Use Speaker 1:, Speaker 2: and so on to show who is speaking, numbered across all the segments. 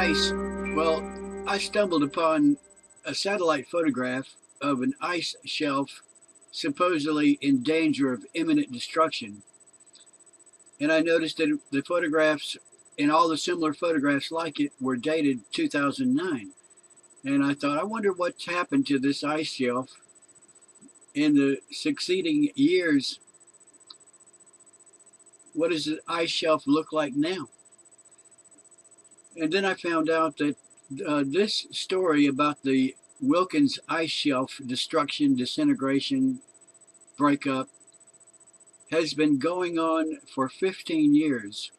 Speaker 1: ice. Well, I stumbled upon a satellite photograph of an ice shelf supposedly in danger of imminent destruction. And I noticed that the photographs and all the similar photographs like it were dated 2009. And I thought, I wonder what's happened to this ice shelf in the succeeding years. What does the ice shelf look like now? And then I found out that this story about the Wilkins ice shelf destruction, disintegration, breakup has been going on for 15 years.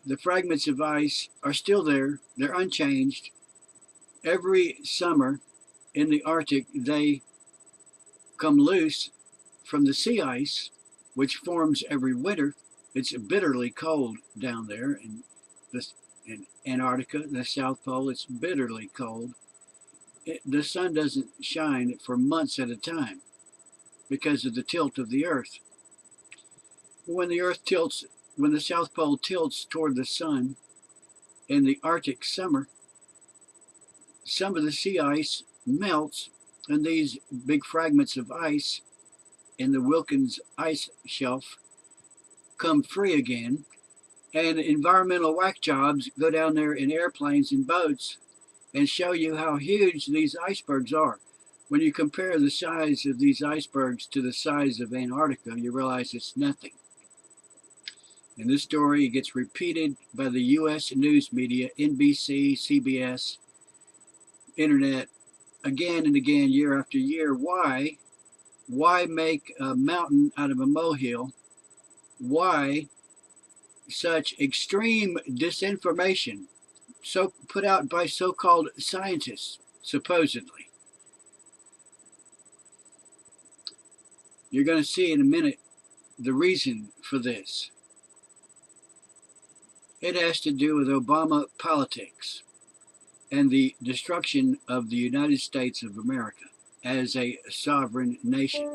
Speaker 1: The fragments of ice are still there, they're unchanged. Every summer in the Arctic, they come loose from the sea ice, which forms every winter. It's bitterly cold down there in Antarctica, the South Pole. It's bitterly cold. The sun doesn't shine for months at a time because of the tilt of the Earth. When the Earth tilts, when the South Pole tilts toward the sun in the Arctic summer, some of the sea ice melts, and these big fragments of ice in the Wilkins ice shelf come free again. And environmental whack jobs go down there in airplanes and boats and show you how huge these icebergs are. When you compare the size of these icebergs to the size of Antarctica, you realize it's nothing. And this story gets repeated by the U.S. news media, NBC, CBS, internet, again and again, year after year. Why? Why make a mountain out of a molehill? Why such extreme disinformation so put out by so-called scientists, supposedly? You're going to see in a minute the reason for this. It has to do with Obama politics and the destruction of the United States of America as a sovereign nation.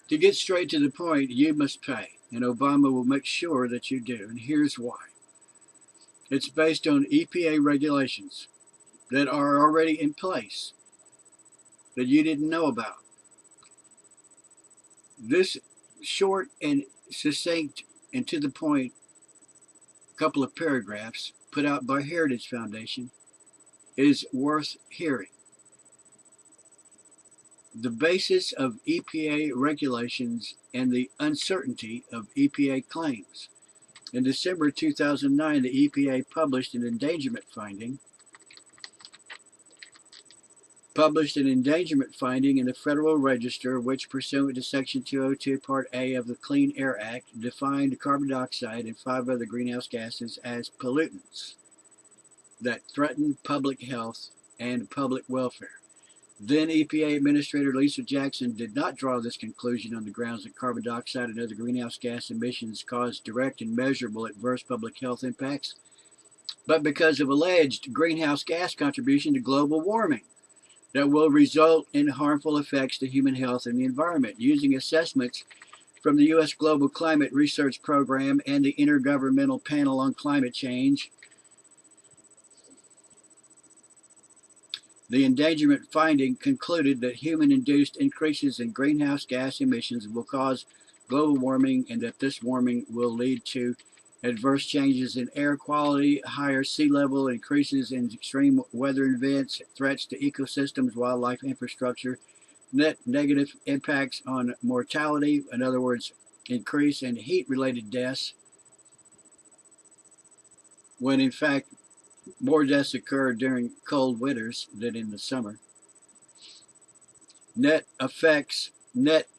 Speaker 1: To get straight to the point, you must pay, and Obama will make sure that you do, and here's why. It's based on EPA regulations that are already in place that you didn't know about. This short and succinct and to the point couple of paragraphs put out by Heritage Foundation is worth hearing. The basis of EPA regulations and the uncertainty of EPA claims. In December 2009, the EPA published an endangerment finding in the Federal Register, which, pursuant to Section 202, Part A of the Clean Air Act, defined carbon dioxide and 5 other greenhouse gases as pollutants that threaten public health and public welfare. Then EPA Administrator Lisa Jackson did not draw this conclusion on the grounds that carbon dioxide and other greenhouse gas emissions cause direct and measurable adverse public health impacts, but because of alleged greenhouse gas contribution to global warming that will result in harmful effects to human health and the environment. Using assessments from the U.S. Global Climate Research Program and the Intergovernmental Panel on Climate Change, the endangerment finding concluded that human-induced increases in greenhouse gas emissions will cause global warming, and that this warming will lead to adverse changes in air quality, higher sea level, increases in extreme weather events, threats to ecosystems, wildlife infrastructure, net negative impacts on mortality, in other words, increase in heat-related deaths, when in fact more deaths occur during cold winters than in the summer. Net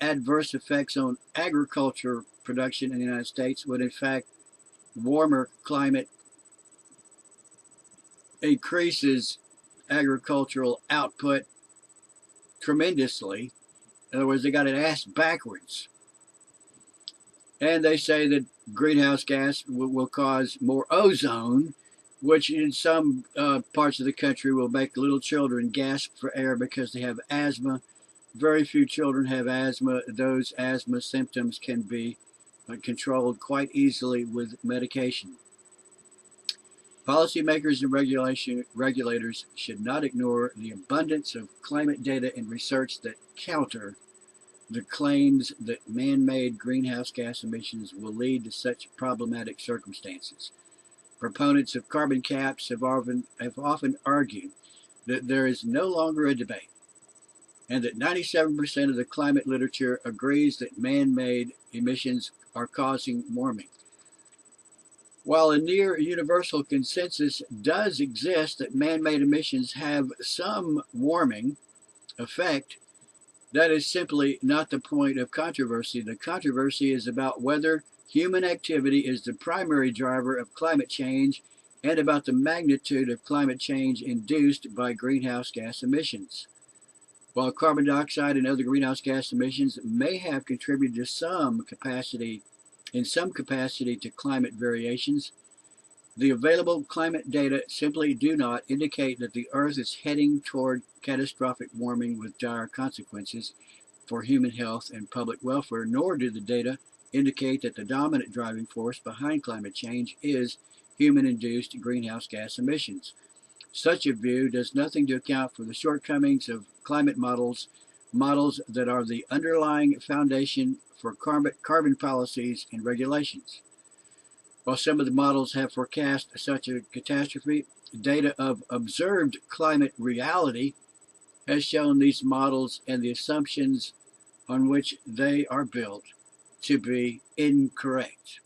Speaker 1: adverse effects on agriculture production in the United States, when in fact warmer climate increases agricultural output tremendously. In other words, they got it ass backwards. And they say that greenhouse gas will cause more ozone, which in some parts of the country will make little children gasp for air because they have asthma. Very few children have asthma. Those asthma symptoms can be controlled quite easily with medication. Policymakers and regulators should not ignore the abundance of climate data and research that counter the claims that man-made greenhouse gas emissions will lead to such problematic circumstances. Proponents of carbon caps have often argued that there is no longer a debate, and that 97% of the climate literature agrees that man-made emissions are causing warming. While a near universal consensus does exist that man-made emissions have some warming effect, that is simply not the point of controversy. The controversy is about whether human activity is the primary driver of climate change and about the magnitude of climate change induced by greenhouse gas emissions. While carbon dioxide and other greenhouse gas emissions may have contributed to in some capacity to climate variations, the available climate data simply do not indicate that the Earth is heading toward catastrophic warming with dire consequences for human health and public welfare, nor do the data indicate that the dominant driving force behind climate change is human-induced greenhouse gas emissions. Such a view does nothing to account for the shortcomings of climate models that are the underlying foundation for carbon policies and regulations. While some of the models have forecast such a catastrophe, data of observed climate reality has shown these models and the assumptions on which they are built to be incorrect.